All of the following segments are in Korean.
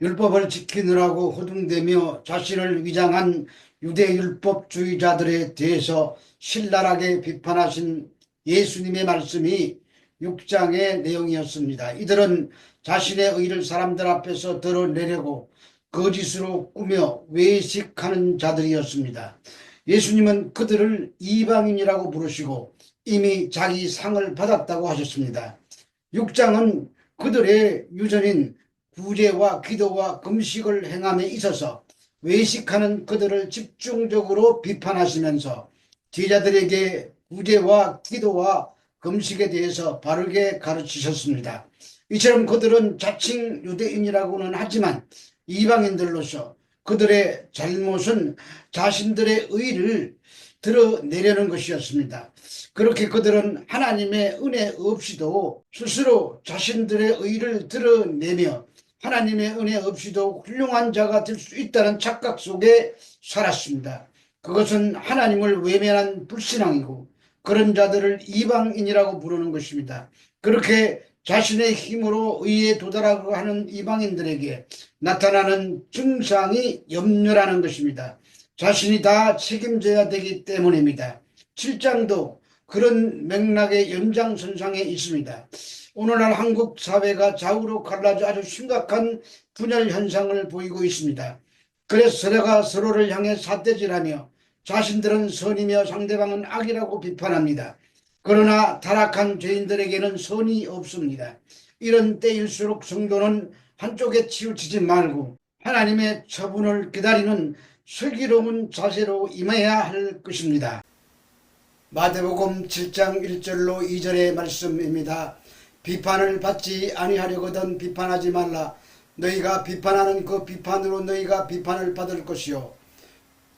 율법을 지키느라고 호둥대며 자신을 위장한 유대율법주의자들에 대해서 신랄하게 비판하신 예수님의 말씀이 6장의 내용이었습니다. 이들은 자신의 의를 사람들 앞에서 드러내려고 거짓으로 꾸며 외식하는 자들이었습니다. 예수님은 그들을 이방인이라고 부르시고 이미 자기 상을 받았다고 하셨습니다. 6장은 그들의 유전인 구제와 기도와 금식을 행함에 있어서 외식하는 그들을 집중적으로 비판하시면서 제자들에게 구제와 기도와 금식에 대해서 바르게 가르치셨습니다. 이처럼 그들은 자칭 유대인이라고는 하지만 이방인들로서 그들의 잘못은 자신들의 의를 드러내려는 것이었습니다. 그렇게 그들은 하나님의 은혜 없이도 스스로 자신들의 의를 드러내며 하나님의 은혜 없이도 훌륭한 자가 될 수 있다는 착각 속에 살았습니다. 그것은 하나님을 외면한 불신앙이고 그런 자들을 이방인이라고 부르는 것입니다. 그렇게 자신의 힘으로 의에 도달하고 하는 이방인들에게 나타나는 증상이 염려라는 것입니다. 자신이 다 책임져야 되기 때문입니다. 7장도 그런 맥락의 연장선상에 있습니다. 오늘날 한국 사회가 좌우로 갈라져 아주 심각한 분열 현상을 보이고 있습니다. 그래서 서로가 서로를 향해 삿대질하며 자신들은 선이며 상대방은 악이라고 비판합니다. 그러나 타락한 죄인들에게는 선이 없습니다. 이런 때일수록 성도는 한쪽에 치우치지 말고 하나님의 처분을 기다리는 슬기로운 자세로 임해야 할 것입니다. 마태복음 7장 1절로 2절의 말씀입니다. 비판을 받지 아니하려거든 비판하지 말라. 너희가 비판하는 그 비판으로 너희가 비판을 받을 것이요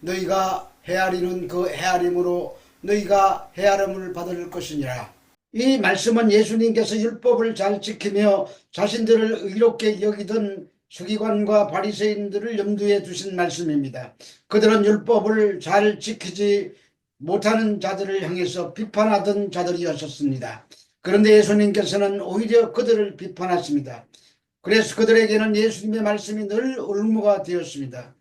너희가 헤아리는 그 헤아림으로 너희가 헤아림을 받을 것이니라. 이 말씀은 예수님께서 율법을 잘 지키며 자신들을 의롭게 여기던 서기관과 바리새인들을 염두에 두신 말씀입니다. 그들은 율법을 잘 지키지 못하는 자들을 향해서 비판하던 자들이었습니다. 그런데 예수님께서는 오히려 그들을 비판하십니다. 그래서 그들에게는 예수님의 말씀이 늘 올무가 되었습니다.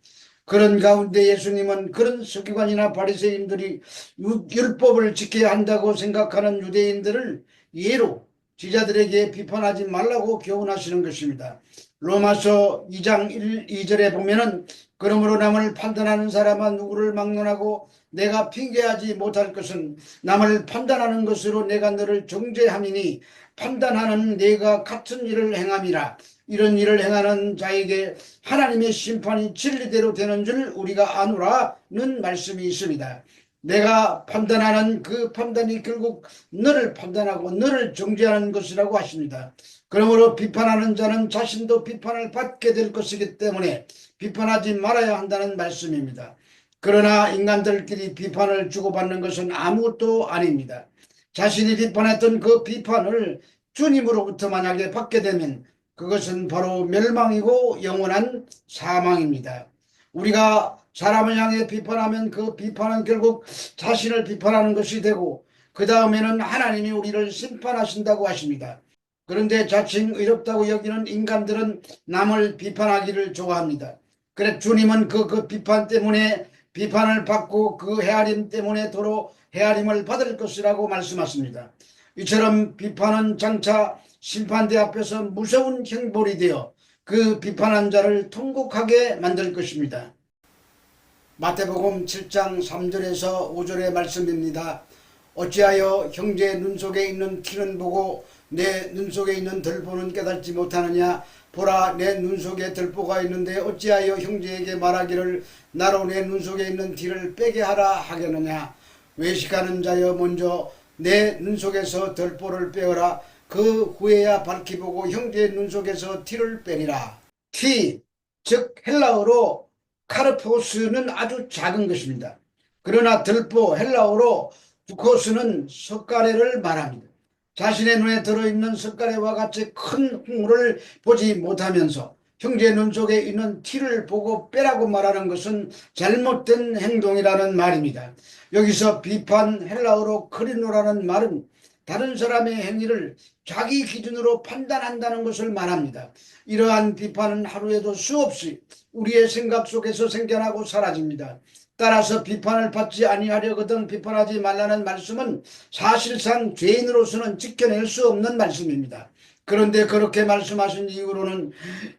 그런 가운데 예수님은 그런 서기관이나 바리새인들이 율법을 지켜야 한다고 생각하는 유대인들을 예로 제자들에게 비판하지 말라고 교훈하시는 것입니다. 로마서 2장 1, 2절에 보면은 그러므로 남을 판단하는 사람은 누구를 막론하고 내가 핑계하지 못할 것은 남을 판단하는 것으로 내가 너를 정죄함이니 판단하는 내가 같은 일을 행함이라. 이런 일을 행하는 자에게 하나님의 심판이 진리대로 되는 줄 우리가 아노라는 말씀이 있습니다. 내가 판단하는 그 판단이 결국 너를 판단하고 너를 정죄하는 것이라고 하십니다. 그러므로 비판하는 자는 자신도 비판을 받게 될 것이기 때문에 비판하지 말아야 한다는 말씀입니다. 그러나 인간들끼리 비판을 주고받는 것은 아무것도 아닙니다. 자신이 비판했던 그 비판을 주님으로부터 만약에 받게 되면 그것은 바로 멸망이고 영원한 사망입니다. 우리가 사람을 향해 비판하면 그 비판은 결국 자신을 비판하는 것이 되고 그 다음에는 하나님이 우리를 심판하신다고 하십니다. 그런데 자칭 의롭다고 여기는 인간들은 남을 비판하기를 좋아합니다. 그래 주님은 그 비판 때문에 비판을 받고 그 헤아림 때문에 도로 헤아림을 받을 것이라고 말씀하십니다. 이처럼 비판은 장차 심판대 앞에서 무서운 형벌이 되어 그 비판한 자를 통곡하게 만들 것입니다. 마태복음 7장 3절에서 5절의 말씀입니다. 어찌하여 형제 눈 속에 있는 티는 보고 내 눈 속에 있는 들보는 깨닫지 못하느냐. 보라, 내 눈 속에 들보가 있는데 어찌하여 형제에게 말하기를 나로 내 눈 속에 있는 티를 빼게 하라 하겠느냐. 외식하는 자여 먼저 내 눈 속에서 들보를 빼어라. 그 후에야 밝히 보고 형제의 눈 속에서 티를 빼리라. 티, 즉 헬라어로 카르포스는 아주 작은 것입니다. 그러나 들보, 헬라어로 두코스는 석가래를 말합니다. 자신의 눈에 들어있는 석가래와 같이 큰 홍물을 보지 못하면서 형제 눈 속에 있는 티를 보고 빼라고 말하는 것은 잘못된 행동이라는 말입니다. 여기서 비판 헬라어로 크리노라는 말은 다른 사람의 행위를 자기 기준으로 판단한다는 것을 말합니다. 이러한 비판은 하루에도 수없이 우리의 생각 속에서 생겨나고 사라집니다. 따라서 비판을 받지 아니하려거든 비판하지 말라는 말씀은 사실상 죄인으로서는 지켜낼 수 없는 말씀입니다. 그런데 그렇게 말씀하신 이후로는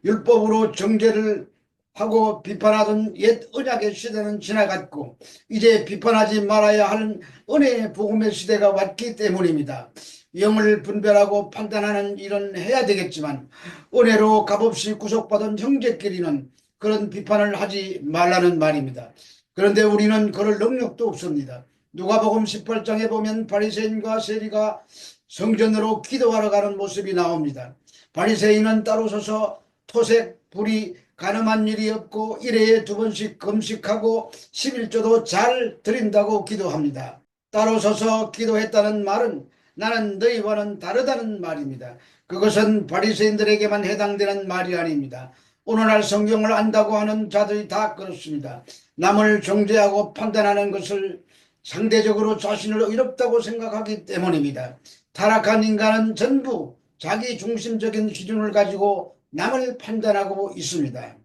율법으로 정죄를 하고 비판하던 옛 언약의 시대는 지나갔고 이제 비판하지 말아야 하는 은혜의 복음의 시대가 왔기 때문입니다. 영을 분별하고 판단하는 일은 해야 되겠지만 은혜로 값없이 구속받은 형제끼리는 그런 비판을 하지 말라는 말입니다. 그런데 우리는 그럴 능력도 없습니다. 누가복음 18장에 보면 바리새인과 세리가 성전으로 기도하러 가는 모습이 나옵니다. 바리새인은 따로 서서 토색, 불의, 가늠한 일이 없고 일회에 2번씩 금식하고 11조도 잘 드린다고 기도합니다. 따로 서서 기도했다는 말은 나는 너희와는 다르다는 말입니다. 그것은 바리새인들에게만 해당되는 말이 아닙니다. 오늘날 성경을 안다고 하는 자들이 다 그렇습니다. 남을 정죄하고 판단하는 것을 상대적으로 자신을 의롭다고 생각하기 때문입니다. 타락한 인간은 전부 자기 중심적인 기준을 가지고 남을 판단하고 있습니다.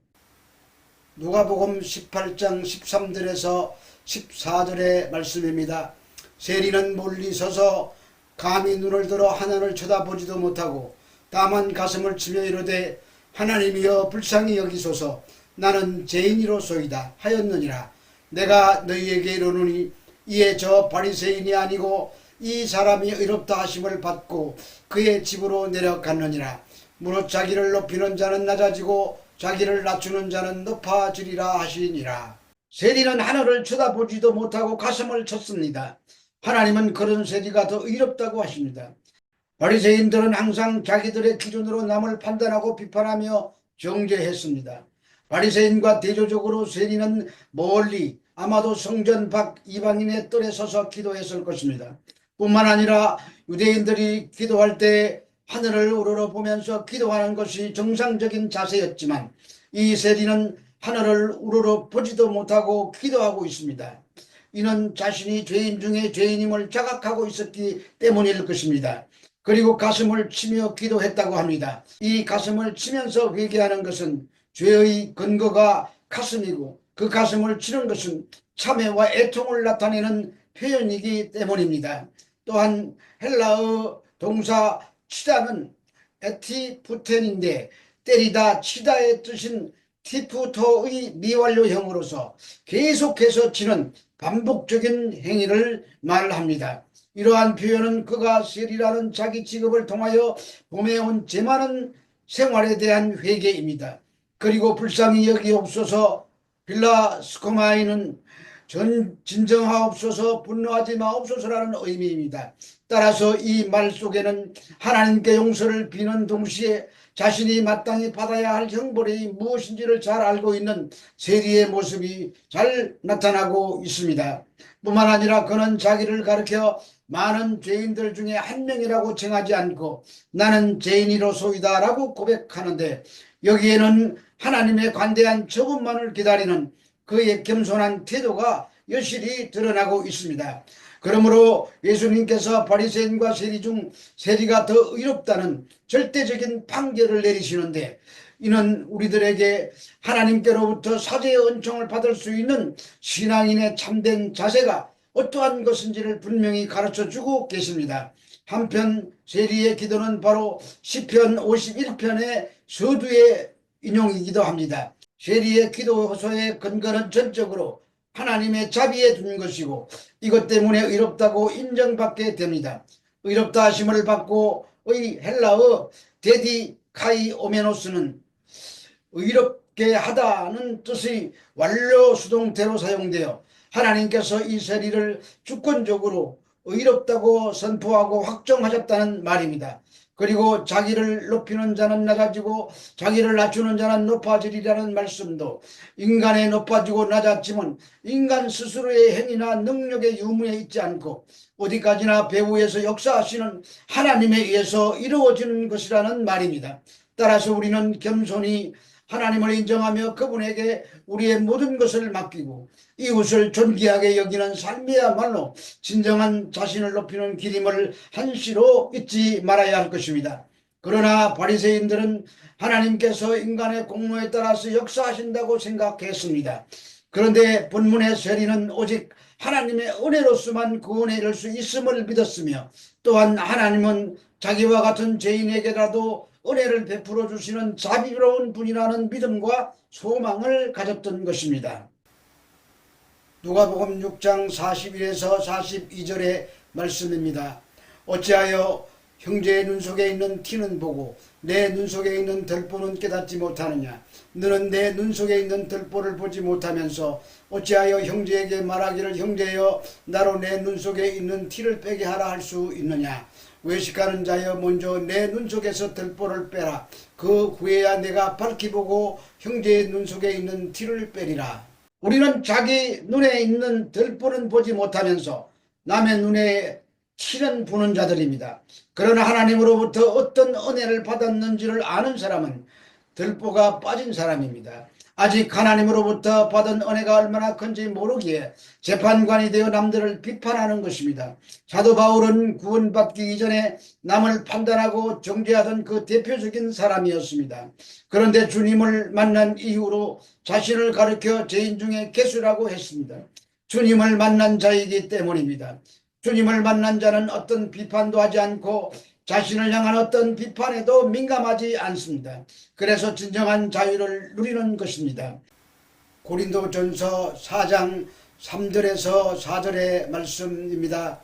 누가복음 18장 13절에서 14절의 말씀입니다. 세리는 멀리 서서 감히 눈을 들어 하늘을 쳐다보지도 못하고 다만 가슴을 치며 이르되 하나님이여 불쌍히 여기소서 나는 죄인이로소이다 하였느니라. 내가 너희에게 이르노니 이에 저 바리새인이 아니고 이 사람이 의롭다 하심을 받고 그의 집으로 내려갔느니라. 무릇 자기를 높이는 자는 낮아지고 자기를 낮추는 자는 높아지리라 하시니라. 세리는 하늘을 쳐다보지도 못하고 가슴을 쳤습니다. 하나님은 그런 세리가 더 의롭다고 하십니다. 바리새인들은 항상 자기들의 기준으로 남을 판단하고 비판하며 정죄했습니다. 바리새인과 대조적으로 세리는 멀리 아마도 성전 밖 이방인의 뜰에 서서 기도했을 것입니다. 뿐만 아니라 유대인들이 기도할 때 하늘을 우러러보면서 기도하는 것이 정상적인 자세였지만 이 세리는 하늘을 우러러보지도 못하고 기도하고 있습니다. 이는 자신이 죄인 중에 죄인임을 자각하고 있었기 때문일 것입니다. 그리고 가슴을 치며 기도했다고 합니다. 이 가슴을 치면서 회개하는 것은 죄의 근거가 가슴이고 그 가슴을 치는 것은 참회와 애통을 나타내는 표현이기 때문입니다. 또한 헬라어 동사 치다는 에티푸텐인데 때리다 치다의 뜻인 티푸토의 미완료형으로서 계속해서 치는 반복적인 행위를 말합니다. 이러한 표현은 그가 세리라는 자기 직업을 통하여 범해온 죄 많은 생활에 대한 회개입니다. 그리고 불쌍히 여기옵소서 빌라스코마이는 진정하옵소서 분노하지 마옵소서라는 의미입니다. 따라서 이 말 속에는 하나님께 용서를 비는 동시에 자신이 마땅히 받아야 할 형벌이 무엇인지를 잘 알고 있는 세리의 모습이 잘 나타나고 있습니다. 뿐만 아니라 그는 자기를 가리켜 많은 죄인들 중에 한 명이라고称하지 않고 나는 죄인이로소이다 라고 고백하는데 여기에는 하나님의 관대한 처분만을 기다리는 그의 겸손한 태도가 여실히 드러나고 있습니다. 그러므로 예수님께서 바리새인과 세리 중 세리가 더 의롭다는 절대적인 판결을 내리시는데 이는 우리들에게 하나님께로부터 사죄의 은총을 받을 수 있는 신앙인의 참된 자세가 어떠한 것인지를 분명히 가르쳐주고 계십니다. 한편 세리의 기도는 바로 시편 51편의 서두의 인용이기도 합니다. 세리의 기도서의 근거는 전적으로 하나님의 자비에 둔 것이고 이것 때문에 의롭다고 인정받게 됩니다. 의롭다 하심을 받고 의 헬라어 데디카이오메노스는 의롭게 하다는 뜻의 완료 수동태로 사용되어 하나님께서 이 세리를 주권적으로 의롭다고 선포하고 확정하셨다는 말입니다. 그리고 자기를 높이는 자는 낮아지고 자기를 낮추는 자는 높아지리라는 말씀도 인간의 높아지고 낮아짐은 인간 스스로의 행위나 능력의 유무에 있지 않고 어디까지나 배후에서 역사하시는 하나님에 의해서 이루어지는 것이라는 말입니다. 따라서 우리는 겸손히 하나님을 인정하며 그분에게 우리의 모든 것을 맡기고 이웃을 존귀하게 여기는 삶이야말로 진정한 자신을 높이는 길임을 한시로 잊지 말아야 할 것입니다. 그러나 바리새인들은 하나님께서 인간의 공로에 따라서 역사하신다고 생각했습니다. 그런데 본문의 세리는 오직 하나님의 은혜로서만 구원에 이를 수 있음을 믿었으며 또한 하나님은 자기와 같은 죄인에게라도 은혜를 베풀어 주시는 자비로운 분이라는 믿음과 소망을 가졌던 것입니다. 누가복음 6장 41에서 42절의 말씀입니다. 어찌하여 형제의 눈 속에 있는 티는 보고 내 눈 속에 있는 들보는 깨닫지 못하느냐. 너는 내 눈 속에 있는 들보를 보지 못하면서 어찌하여 형제에게 말하기를 형제여 나로 내 눈 속에 있는 티를 빼게 하라 할 수 있느냐. 외식하는 자여 먼저 내 눈 속에서 들보를 빼라. 그 후에야 내가 밝히 보고 형제의 눈 속에 있는 티를 빼리라. 우리는 자기 눈에 있는 들보는 보지 못하면서 남의 눈에 티는 보는 자들입니다. 그러나 하나님으로부터 어떤 은혜를 받았는지를 아는 사람은 들보가 빠진 사람입니다. 아직 하나님으로부터 받은 은혜가 얼마나 큰지 모르기에 재판관이 되어 남들을 비판하는 것입니다. 사도 바울은 구원받기 이전에 남을 판단하고 정죄하던 그 대표적인 사람이었습니다. 그런데 주님을 만난 이후로 자신을 가리켜 죄인 중에 괴수라고 했습니다. 주님을 만난 자이기 때문입니다. 주님을 만난 자는 어떤 비판도 하지 않고 자신을 향한 어떤 비판에도 민감하지 않습니다. 그래서 진정한 자유를 누리는 것입니다. 고린도전서 4장 3절에서 4절의 말씀입니다.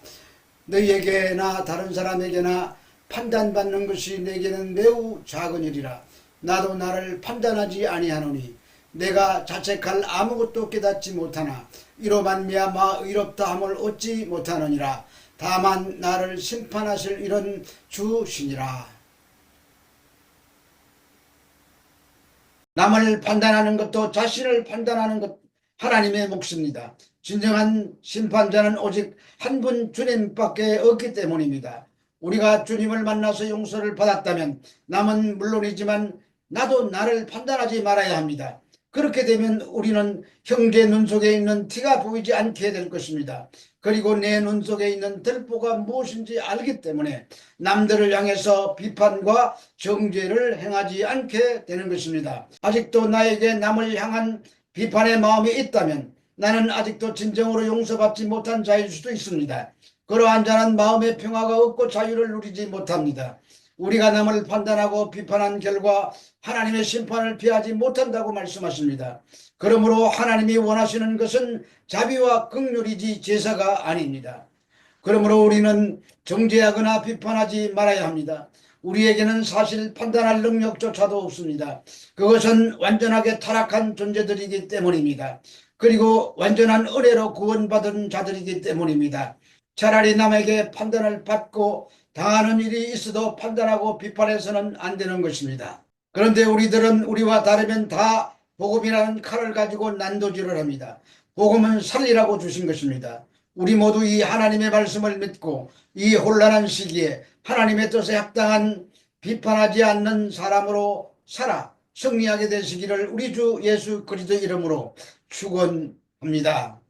너희에게나 다른 사람에게나 판단받는 것이 내게는 매우 작은 일이라. 나도 나를 판단하지 아니하노니 내가 자책할 아무것도 깨닫지 못하나 이로 말미암아 의롭다 함을 얻지 못하느니라. 다만 나를 심판하실 이런 주시니라. 남을 판단하는 것도 자신을 판단하는 것 하나님의 몫입니다. 진정한 심판자는 오직 한 분 주님밖에 없기 때문입니다. 우리가 주님을 만나서 용서를 받았다면 남은 물론이지만 나도 나를 판단하지 말아야 합니다. 그렇게 되면 우리는 형제 눈 속에 있는 티가 보이지 않게 될 것입니다. 그리고 내 눈 속에 있는 들보가 무엇인지 알기 때문에 남들을 향해서 비판과 정죄를 행하지 않게 되는 것입니다. 아직도 나에게 남을 향한 비판의 마음이 있다면 나는 아직도 진정으로 용서받지 못한 자일 수도 있습니다. 그러한 자는 마음의 평화가 없고 자유를 누리지 못합니다. 우리가 남을 판단하고 비판한 결과 하나님의 심판을 피하지 못한다고 말씀하십니다. 그러므로 하나님이 원하시는 것은 자비와 긍휼이지 제사가 아닙니다. 그러므로 우리는 정죄하거나 비판하지 말아야 합니다. 우리에게는 사실 판단할 능력조차도 없습니다. 그것은 완전하게 타락한 존재들이기 때문입니다. 그리고 완전한 은혜로 구원받은 자들이기 때문입니다. 차라리 남에게 판단을 받고 당하는 일이 있어도 판단하고 비판해서는 안 되는 것입니다. 그런데 우리들은 우리와 다르면 다 복음이라는 칼을 가지고 난도질을 합니다. 복음은 살리라고 주신 것입니다. 우리 모두 이 하나님의 말씀을 믿고 이 혼란한 시기에 하나님의 뜻에 합당한 비판하지 않는 사람으로 살아 승리하게 되시기를 우리 주 예수 그리스도 이름으로 축원합니다.